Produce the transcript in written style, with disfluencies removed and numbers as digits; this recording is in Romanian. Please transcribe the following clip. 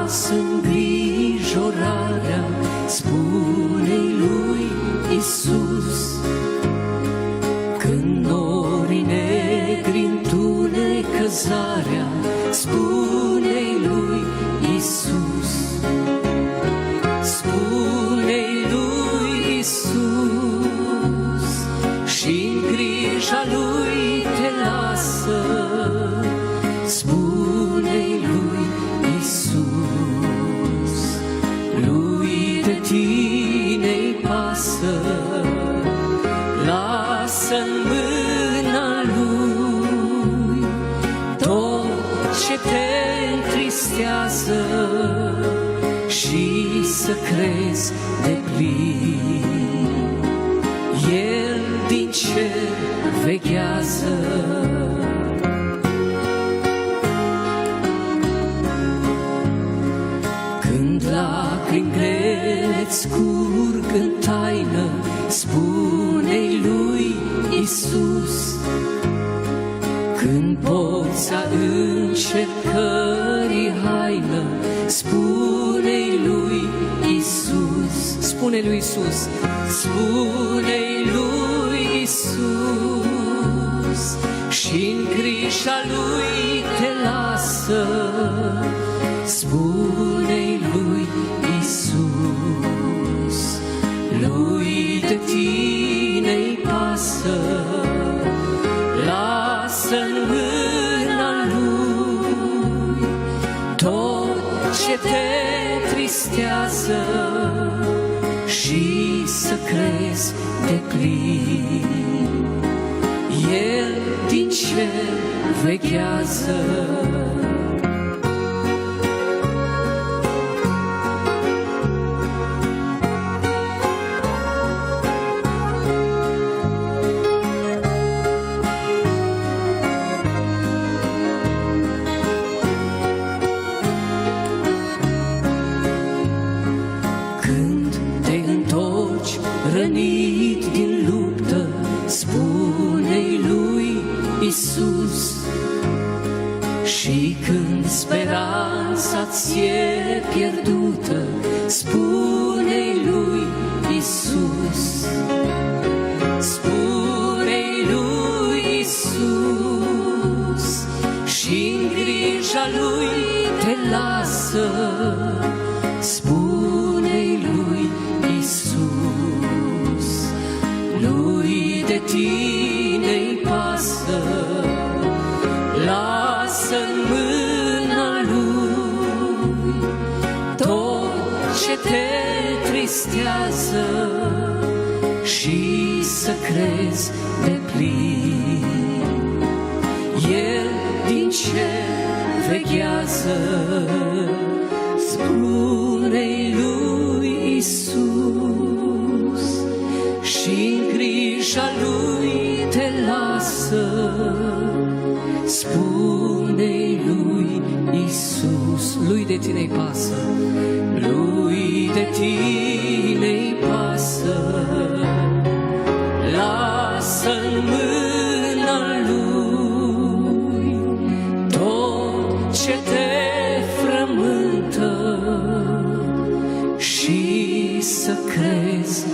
lasă îngrijorarea, spune-i lui Iisus. Când norii negri întunecă zarea, spune-i lui Iisus. Spune-i lui Iisus și-n grija lui te lasă. Spune-i lui Iisus, lui de tine-i pasă. Lasă-n mâna lui tot ce te întristează și să crezi deplin. El din cer veghează. Când lacrimi grele-ți curg în taină, spune-i lui Iisus. Când poța încercării haină, spune-i lui Iisus. Spune lui Iisus, spune-i lui Iisus și-n grija lui te lasă. Spune-i lui Iisus, lui de tine-i pasă. Lasă-n mâna lui tot ce te tristează și să crezi deplin. El din cer veghează. Rănit din luptă, spune-i lui Iisus. Și când speranța ți-e pierdută, spune-i lui Iisus. Spune-i lui Iisus și-n grija lui te lasă. Spune-i lui Iisus, lui de tine-i pasă. Lasă-n mâna lui tot ce te tristează și să crezi deplin. El din cer veghează. Spune-i lui Iisus și-n grija lui te lasă. Spune-i lui Iisus, lui de tine-i pasă. Lui de tine-i pasă. Lasă-n mâna lui tot ce te frământă și să crezi